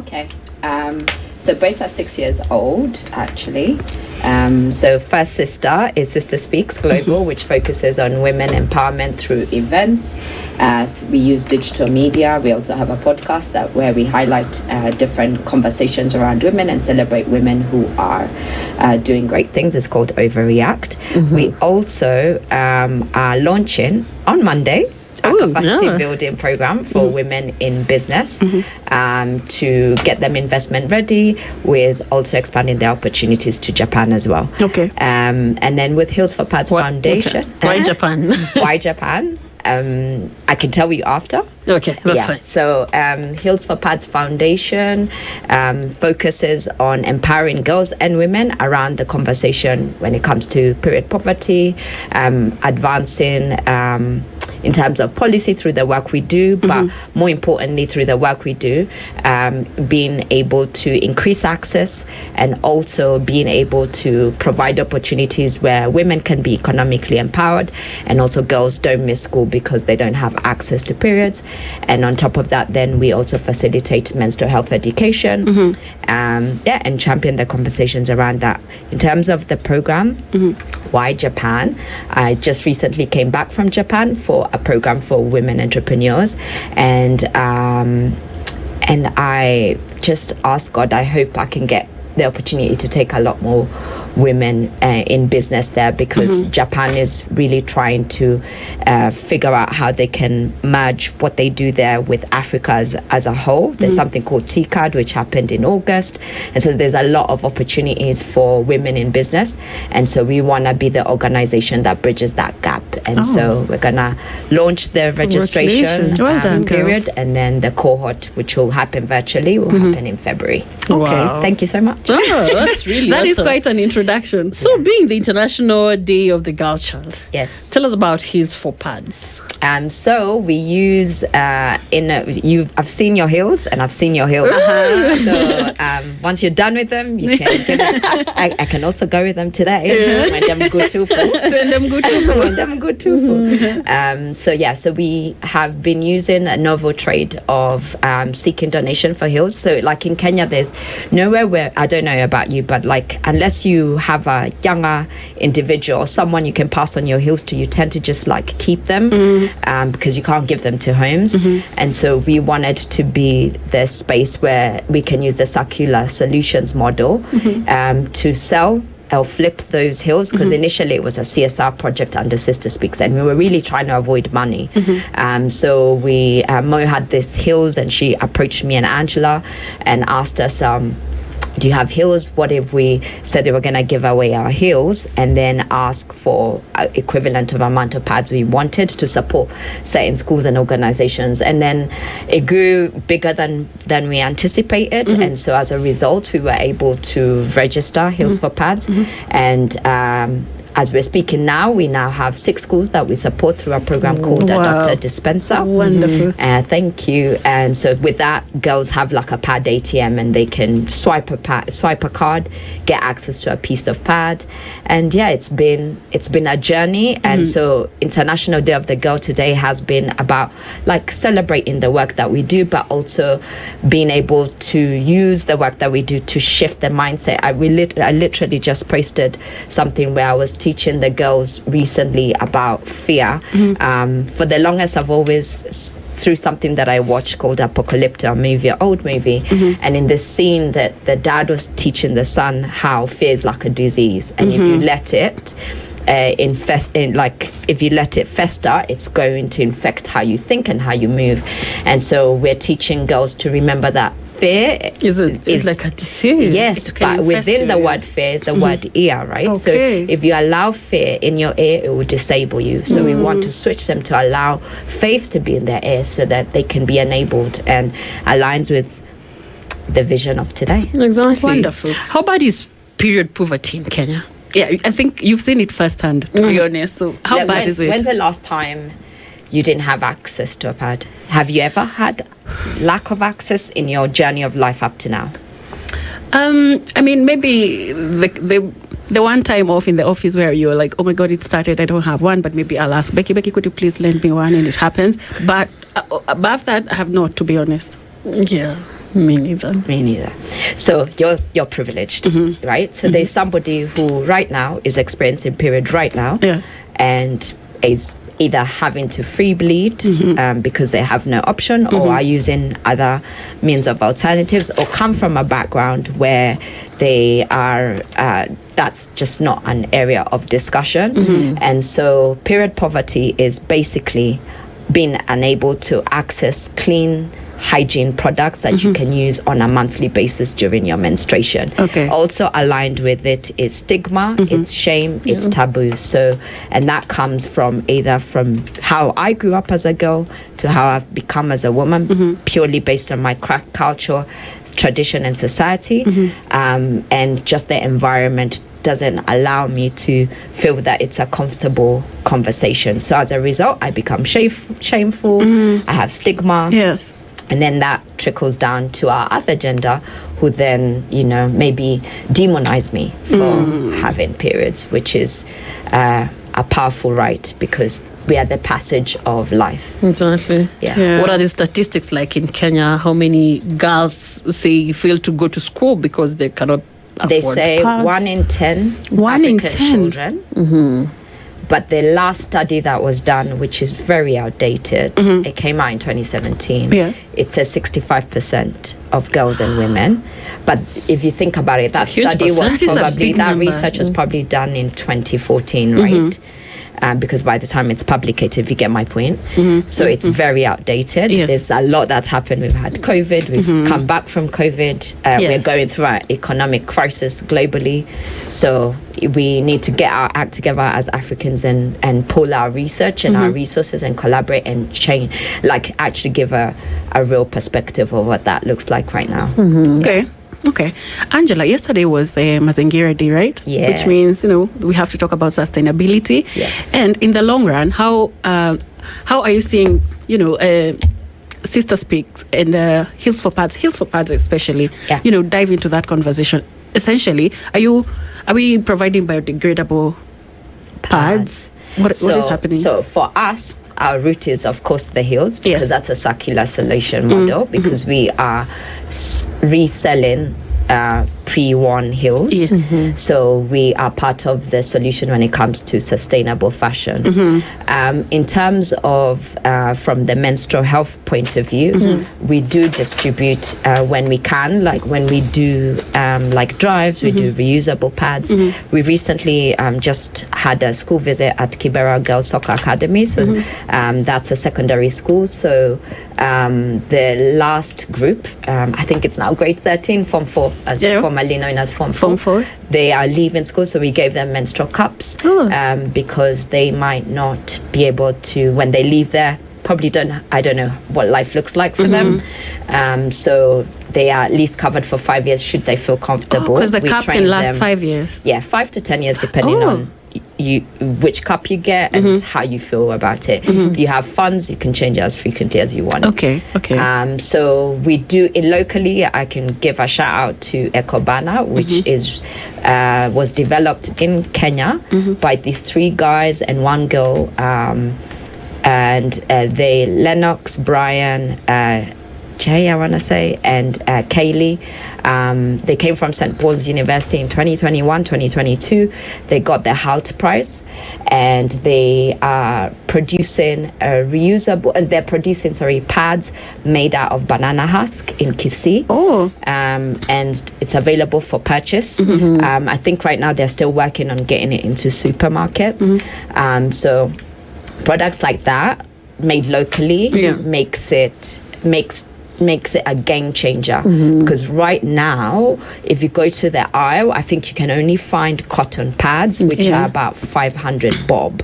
Okay. So both are 6 years old, actually. So first sister is Sister Speaks Global, which focuses on women empowerment through events. We use digital media. We also have a podcast where we highlight different conversations around women and celebrate women who are doing great things. It's called Overreact. We also are launching on Monday a capacity building program for women in business to get them investment ready, with also expanding their opportunities to Japan as well. Okay. And then with Heels for Pads Foundation. Okay. Why Japan? Why Japan? I can tell you after. Okay, that's fine. So Heels for Pads Foundation focuses on empowering girls and women around the conversation when it comes to period poverty, advancing in terms of policy through the work we do, but more importantly through the work we do, being able to increase access and also being able to provide opportunities where women can be economically empowered, and also girls don't miss school because they don't have access to periods. And on top of that, then we also facilitate menstrual health education, and champion the conversations around that. In terms of the program, Why Japan? I just recently came back from Japan for a program for women entrepreneurs, and I just asked God, I hope I can get the opportunity to take a lot more women in business there, because Japan is really trying to figure out how they can merge what they do there with Africa as a whole. There's something called TCAD, which happened in August, and so there's a lot of opportunities for women in business, and so we want to be the organization that bridges that gap. And so we're gonna launch the registration period, and then the cohort, which will happen virtually, will happen in February. Wow. Thank you so much. Oh, that's really That awesome. is quite an introduction. So, being the International Day of the Girl Child, Yes. tell us about Heels for Pads. So we use I've seen your heels and I've seen your heels. So once you're done with them, you can give them. I can also go with them today when them good too full. So we have been using a novel trade of seeking donation for heels. So like in Kenya, there's nowhere where, I don't know about you, but like unless you have a younger individual or someone you can pass on your heels to, you tend to just like keep them. Because you can't give them to homes. And so we wanted to be the space where we can use the circular solutions model to sell or flip those heels, because initially it was a CSR project under Sister Speaks, and we were really trying to avoid money. So we Mo had this heels, and she approached me and Angela and asked us, do you have heels? What if we said we were going to give away our heels and then ask for equivalent of amount of pads we wanted to support certain schools and organizations? And then it grew bigger than we anticipated. And so as a result, we were able to register Heels for Pads. And as we're speaking now, we now have 6 schools that we support through a program called Dr. Dispenser. Wonderful. Thank you. And so with that, girls have like a pad ATM, and they can swipe a card, get access to a piece of pad. And yeah, it's been a journey. And so International Day of the Girl today has been about like celebrating the work that we do, but also being able to use the work that we do to shift the mindset. I literally just posted something where I was teaching the girls recently about fear. For the longest, I've always, through something that I watched called Apocalypto, old movie, and in this scene that the dad was teaching the son how fear is like a disease, and if you let it if you let it fester, it's going to infect how you think and how you move. And so we're teaching girls to remember that fear is like a disease. Yes, but within the word fear is the word ear, right? So if you allow fear in your ear, it will disable you. So we want to switch them to allow faith to be in their ears, so that they can be enabled and aligns with the vision of today. Exactly. Wonderful. How bad is period poverty in Kenya? Yeah, I think you've seen it firsthand, to be honest. So how bad is it? When's the last time you didn't have access to a pad? Have you ever had lack of access in your journey of life up to now? I mean, maybe the one time off in the office where you're like, oh my God, it started, I don't have one, but maybe I'll ask Becky, could you please lend me one? And it happens. But above that, I have not, to be honest. Yeah. Me neither. Me neither. So you're privileged, right? So there's somebody who right now is experiencing period right now, Yeah. and is either having to free bleed because they have no option, or are using other means of alternatives, or come from a background where they are that's just not an area of discussion. And so period poverty is basically being unable to access clean hygiene products that you can use on a monthly basis during your menstruation. Okay. Also aligned with it is stigma, it's shame, it's taboo. So, and that comes from either from how I grew up as a girl to how I've become as a woman, purely based on my culture, tradition, and society, and just the environment doesn't allow me to feel that it's a comfortable conversation. So as a result, I become shameful, I have stigma. Yes. And then that trickles down to our other gender, who then, maybe demonize me for having periods, which is a powerful right, because we are the passage of life. Exactly. Yeah. What are the statistics like in Kenya? How many girls say fail to go to school because they cannot afford They say pads? 1 in 10 1 in African 10. children. But the last study that was done, which is very outdated, it came out in 2017. Yeah. It says 65% of girls and women. But if you think about it, that huge study was percentage. That is a probably, big that number. research was probably done in 2014, right? Because by the time it's publicated, if you get my point. So it's very outdated. Yes. There's a lot that's happened. We've had COVID, we've come back from COVID, we're going through an economic crisis globally. So we need to get our act together as Africans and pull our research and our resources and collaborate and change, like actually give a real perspective of what that looks like right now. Okay. Angela, yesterday was the Mazingira Day, right? Yes. Which means, we have to talk about sustainability. Yes. And in the long run, how are you seeing, Sister Speaks and Heels for Pads especially, dive into that conversation? Essentially, are we providing biodegradable pads? What is happening? So for us, our route is, of course, the hills, because that's a circular solution model, because we are reselling pre-worn heels. Yes. So we are part of the solution when it comes to sustainable fashion. In terms of from the menstrual health point of view, we do distribute when we can, like when we do like drives, we do reusable pads. We recently just had a school visit at Kibera Girls Soccer Academy. So that's a secondary school. So the last group, I think it's now grade 13, Form 4, as formerly known as Form 4. They are leaving school, so we gave them menstrual cups because they might not be able to, when they leave there, probably I don't know what life looks like for them. So they are at least covered for 5 years should they feel comfortable. Because the We cup train can last them. 5 years. Yeah, 5 to 10 years depending on which cup you get and how you feel about it. If you have funds, you can change it as frequently as you want. Okay. So we do it locally. I can give a shout out to Ecobana, which was developed in Kenya by these 3 guys and 1 girl, and they Lennox, Brian, Jay, I want to say, and Kaylee. They came from St. Paul's University in 2021, 2022. They got the Halt Prize, and they are producing they're producing pads made out of banana husk in Kisii. And it's available for purchase. I think right now they're still working on getting it into supermarkets. So products like that made locally makes it a game changer, because right now if you go to the aisle, I think you can only find cotton pads, which are about 500 bob.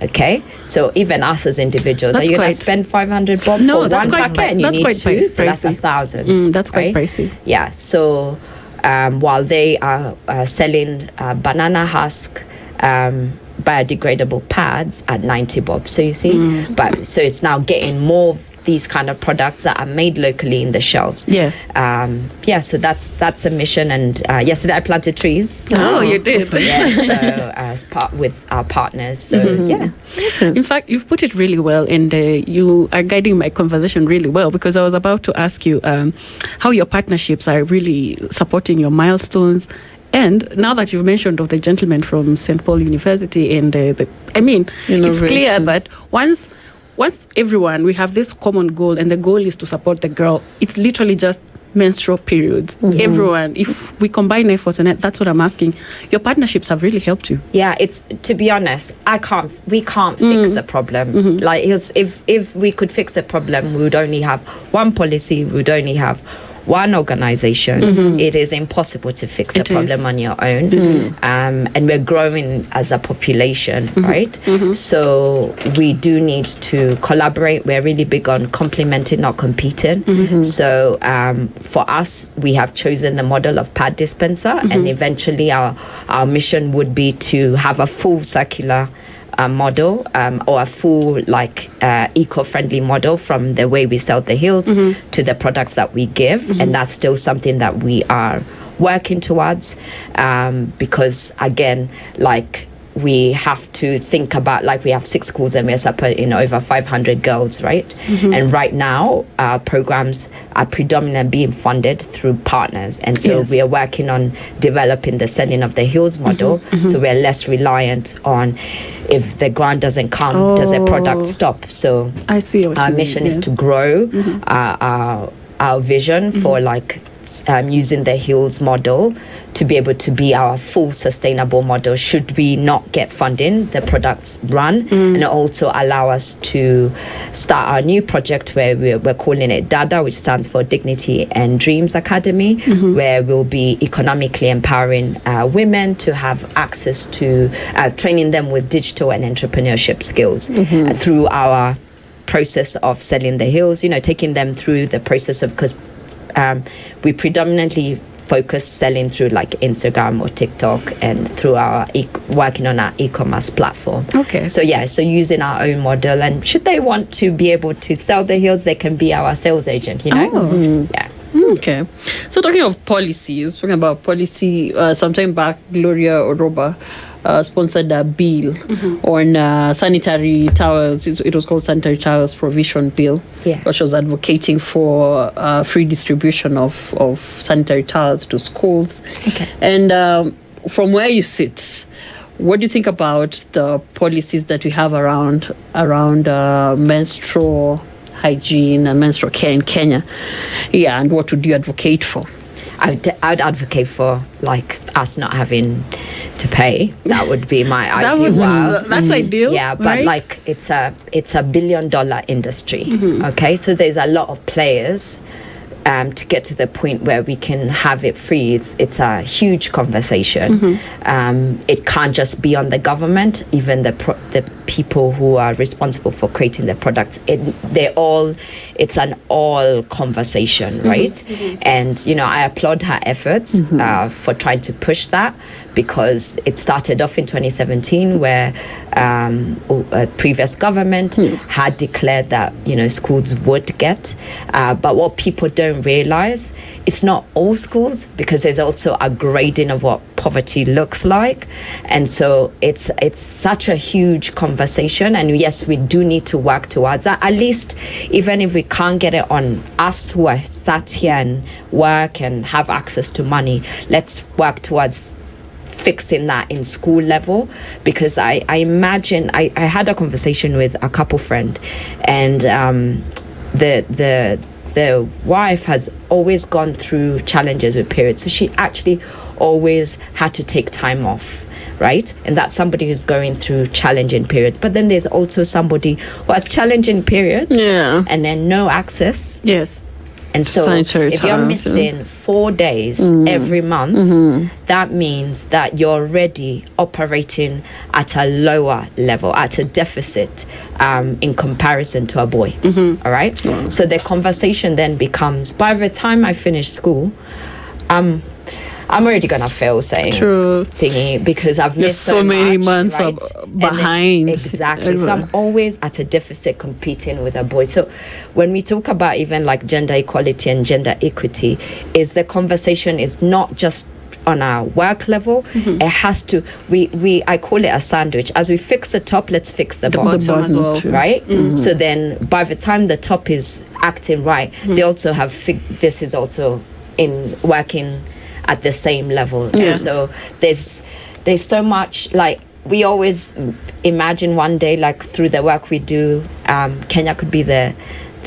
Okay, so even us as individuals, are you going to spend 500 bob for one packet? And you need 2, so that's 1,000. That's quite pricey. Yeah, so while they are selling banana husk biodegradable pads at 90 bob, so you see, but so it's now getting more these kind of products that are made locally in the shelves. So that's a mission. And yesterday I planted trees. Oh, you did. So as part with our partners. So In fact, you've put it really well, and you are guiding my conversation really well, because I was about to ask you how your partnerships are really supporting your milestones. And now that you've mentioned of the gentleman from St. Paul University, and it's clear that once everyone, we have this common goal, and the goal is to support the girl. It's literally just menstrual periods. Everyone, if we combine efforts, and that's what I'm asking, your partnerships have really helped you. Yeah, it's, to be honest, we can't fix a problem. Like, if we could fix a problem, we would only have one policy, we would only have one organization. It is impossible to fix a problem on your own. And we're growing as a population, right? So we do need to collaborate. We're really big on complementing, not competing. So for us, we have chosen the model of pad dispenser, and eventually our mission would be to have a full circular model, or a full eco-friendly model, from the way we sell the heels to the products that we give. And that's still something that we are working towards, because again, we have to think about, we have 6 schools and we're supporting over 500 girls, right? And right now our programs are predominantly being funded through partners, and so we are working on developing the selling of the heels model, so we're less reliant on, if the grant doesn't come, does the product stop? So I see what our mission is to grow our vision for using the heels model to be able to be our full sustainable model. Should we not get funding, the products run, and also allow us to start our new project where we're calling it DADA, which stands for Dignity and Dreams Academy, where we'll be economically empowering women to have access to training them with digital and entrepreneurship skills through our process of selling the heels, taking them through the process of, because we predominantly focus selling through Instagram or TikTok, and through our working on our e-commerce platform. So using our own model, and should they want to be able to sell the heels, they can be our sales agent, Okay. So talking of policy, sometime back, Gloria Oroba sponsored a bill on sanitary towels. It was called Sanitary Towels Provision Bill, which was advocating for free distribution of sanitary towels to schools. And from where you sit, what do you think about the policies that we have around menstrual hygiene and menstrual care in Kenya? And what would you advocate for? I'd advocate for us not having to pay. That would be my ideal world. That's ideal. Yeah, but it's a $1 billion industry. Okay, so there's a lot of players to get to the point where we can have it free. It's a huge conversation. It can't just be on the government. Even the people who are responsible for creating the products, it's an all conversation, right? And I applaud her efforts for trying to push that, because it started off in 2017 where a previous government had declared that schools would get, but what people don't realize, it's not all schools, because there's also a grading of what poverty looks like. And so it's such a huge conversation, and yes, we do need to work towards that. At least, even if we can't get it on us who are sat here and work and have access to money, let's work towards fixing that in school level. Because I imagine, I had a conversation with a couple friend, and the wife has always gone through challenges with periods, so she actually always had to take time off, right? And that's somebody who's going through challenging periods. But then there's also somebody who has challenging periods and then no access. And so if you're missing 4 days every month, that means that you're already operating at a lower level, at a deficit in comparison to a boy. All right? So the conversation then becomes, by the time I finish school, I'm already gonna fail saying True. thingy because I've There's missed so many much, months right? behind. Exactly. So I'm always at a deficit competing with a boy. So when we talk about even like gender equality and gender equity, is the conversation is not just on our work level. It has to I call it a sandwich. As we fix the top, let's fix the bottom as well. right? So then by the time the top is acting right, they also have this is also in working at the same level. And so there's so much, like we always imagine one day, like through the work we do, Kenya could be the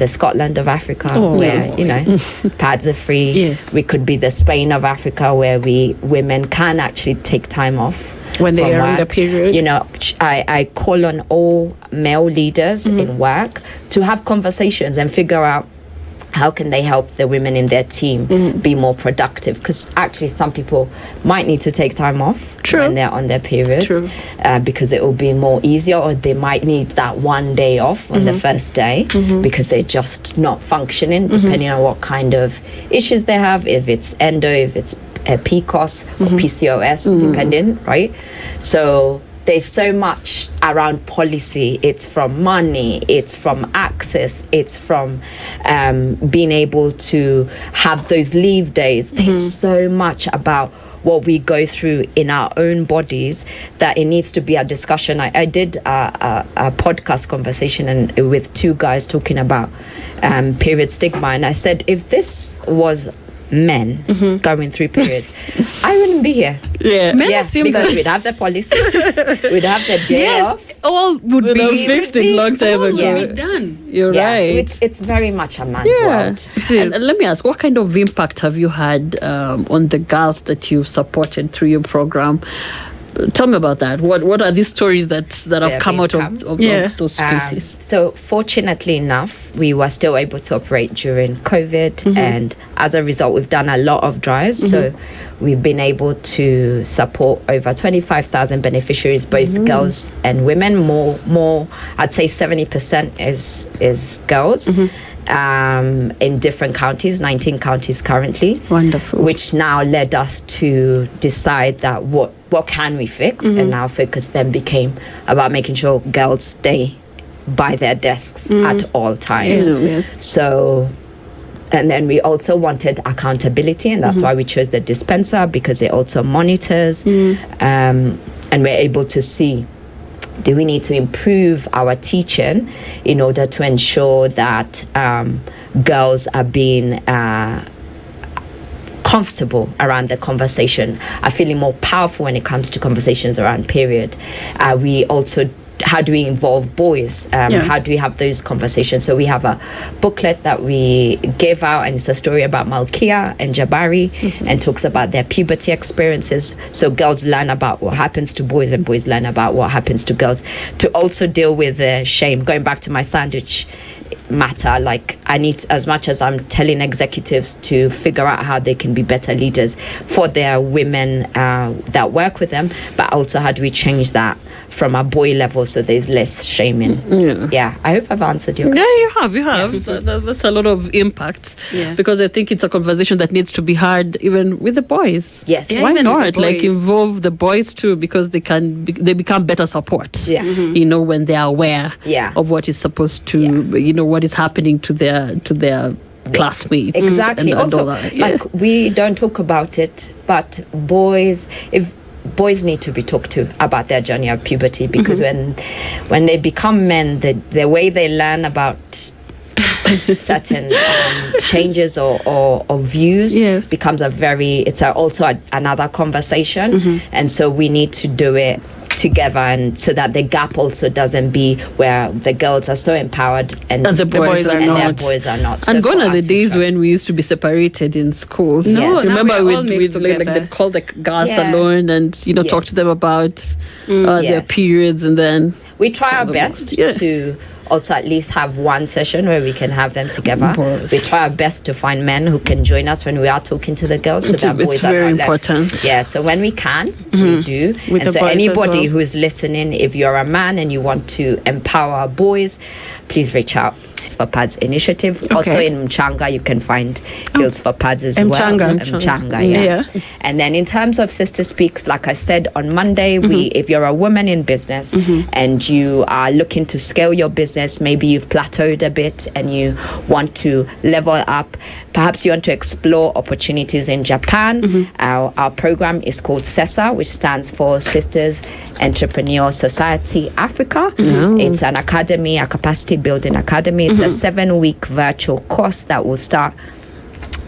Scotland of Africa, where you know pads are free. Yes. We could be the Spain of Africa, where women can actually take time off when they from are in the work. period. You know, I call on all male leaders in work to have conversations and figure out how can they help the women in their team be more productive, because actually some people might need to take time off when they're on their periods, because it will be more easier, or they might need that one day off on the first day because they're just not functioning, depending on what kind of issues they have, if it's endo, if it's PCOS or PCOS, depending, right? So there's so much around policy. It's from money, it's from access, it's from being able to have those leave days. There's so much about what we go through in our own bodies that it needs to be a discussion. I did a podcast conversation and with two guys talking about period stigma, and I said, if this was men going through periods, I wouldn't be here. Men assume because that we'd have the policy, we'd have the day off. all would We'd have be fixed it long time ago. would be done. You're right. It's very much a man's world. And let me ask, what kind of impact have you had on the girls that you've supported through your program? Tell me about that. What are these stories that have come out of those spaces? So fortunately enough, we were still able to operate during COVID, and as a result, we've done a lot of drives. So we've been able to support over 25,000 beneficiaries, both girls and women. More, I'd say 70% is girls. In different counties, 19 counties currently. Wonderful. Which now led us to decide that what can we fix, and our focus then became about making sure girls stay by their desks at all times. So, and then we also wanted accountability, and that's why we chose the dispenser, because it also monitors, and we're able to see, do we need to improve our teaching in order to ensure that girls are being comfortable around the conversation, are feeling more powerful when it comes to conversations around period. We also, how do we involve boys? How do we have those conversations? So we have a booklet that we gave out, and it's a story about Malkia and Jabari, and talks about their puberty experiences. So girls learn about what happens to boys, and boys learn about what happens to girls, to also deal with the shame. Going back to my sandwich matter, like I need, as much as I'm telling executives to figure out how they can be better leaders for their women that work with them, but also how do we change that from a boy level so there's less shaming. I hope I've answered your question. You have that's a lot of impact, because I think it's a conversation that needs to be had even with the boys. Why not, like, involve the boys too, because they become better support, you know, when they are aware of what is supposed to, you know, what is happening to their classmates. Exactly. And also, all that. like, we don't talk about it, but boys need to be talked to about their journey of puberty, because when they become men, the way they learn about certain changes or views becomes also another conversation, and so we need to do it together, and so that the gap also doesn't be where the girls are so empowered and the boys are not. their boys are not. And So gone for are the us, days when we used to be separated in schools. No, now remember we are all we'd mixed like together. they'd call the girls alone and, you know, talk to them about their Yes. periods, and then we try our the best boys. to also at least have one session where we can have them together. Both. We try our best to find men who can join us when we are talking to the girls, so that It's boys are very not important. left. Yeah, so when we can, we do. With And the so boys as anybody well. who is listening, if you're a man and you want to empower boys, please reach out for Pads Initiative. Also in Mchanga, you can find Heels for Pads as well. Mchanga, yeah. And then in terms of Sister Speaks, like I said, on Monday, if you're a woman in business and you are looking to scale your business, maybe you've plateaued a bit and you want to level up, perhaps you want to explore opportunities in Japan. Our program is called SESA, which stands for Sisters Entrepreneur Society Africa. It's an academy, a capacity building academy. It's a 7-week virtual course that will start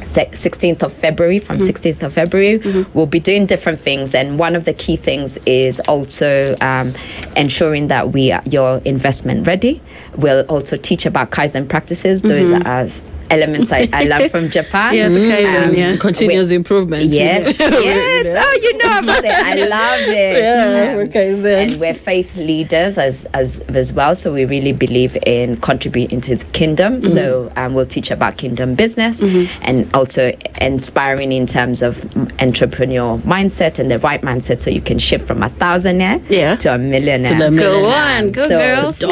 16th of February. From 16th of February, we'll be doing different things, and one of the key things is also ensuring that we are your investment ready. We'll also teach about Kaizen practices. Those are elements I learned from Japan. Yeah, the Kaizen, Continuous improvement. Yes. Oh, you know about it. I love it. Kaizen. And we're faith leaders as well, so we really believe in contributing to the kingdom. So we'll teach about kingdom business and also inspiring in terms of entrepreneurial mindset and the right mindset, so you can shift from 1,000-aire to a millionaire. Go on, go girls. So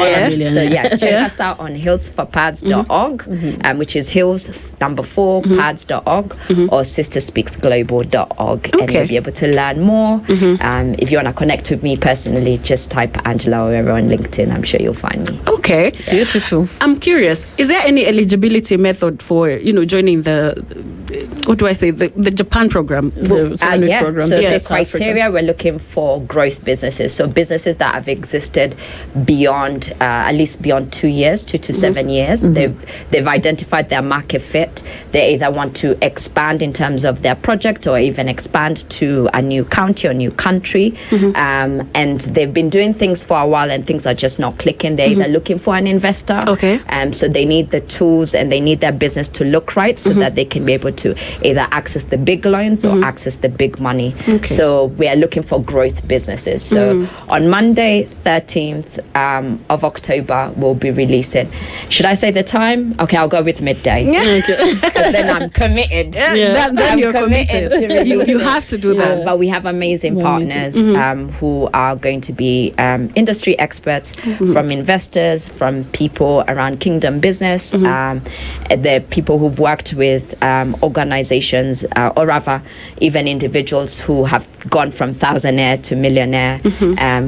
check us out on heelsforpads.org, which is heels4pads.org or sisterspeaksglobal.org, and you'll be able to learn more. If you want to connect with me personally, just type Angela Waweru on LinkedIn. I'm sure you'll find me. Okay, beautiful. I'm curious, is there any eligibility method for joining the Japan program? Program? So the criteria, we're looking for growth businesses, so businesses that have existed beyond at least beyond 2 years, 2 to 7 years. They've identified their market fit. They either want to expand in terms of their project or even expand to a new county or new country, and they've been doing things for a while and things are just not clicking. They're either looking for an investor, so they need the tools and they need their business to look right, so that they can be able to either access the big loans or access the big money. So we are looking for growth businesses. So on Monday 13th of October, we'll be releasing, should I say the time? Okay, I'll go with midday. Because then I'm committed. Then you're committed. You have to do that. But we have amazing partners who are going to be industry experts, from investors, from people around kingdom business, the people who've worked with organizations, or rather even individuals who have gone from 1,000-aire to millionaire.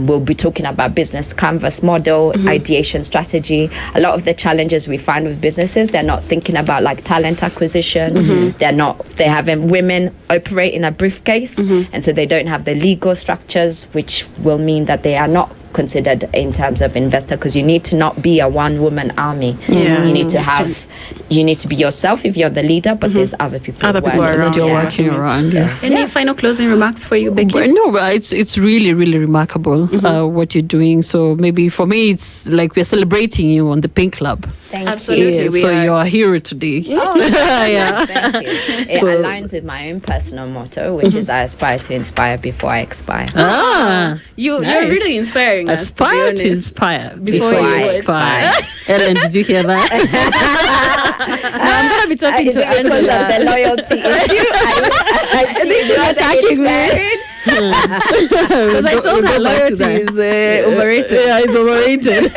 We'll be talking about business canvas model, ideation strategy. A lot of the challenges we find with businesses, they're not thinking about like talent acquisition. They haven't women operate in a briefcase, and so they don't have the legal structures, which will mean that they are not considered in terms of investor, because you need to not be a one-woman army. You need to have, you need to be yourself if you're the leader, but there's other people around. You're working around. So, any final closing remarks for you, Becky? No, it's really, really remarkable what you're doing. So maybe for me, it's like we're celebrating you on the Pink Club. Absolutely. Yeah, so you're a hero today. Thank you. It aligns with my own personal motto, which is I aspire to inspire before I expire. You're really inspiring us. Aspire to inspire before you expire. Ellen, did you hear that? I'm going to be talking to Angela. Because of the loyalty issue. I think she's attacking me. Because I told her loyalty is overrated. Yeah, it's overrated.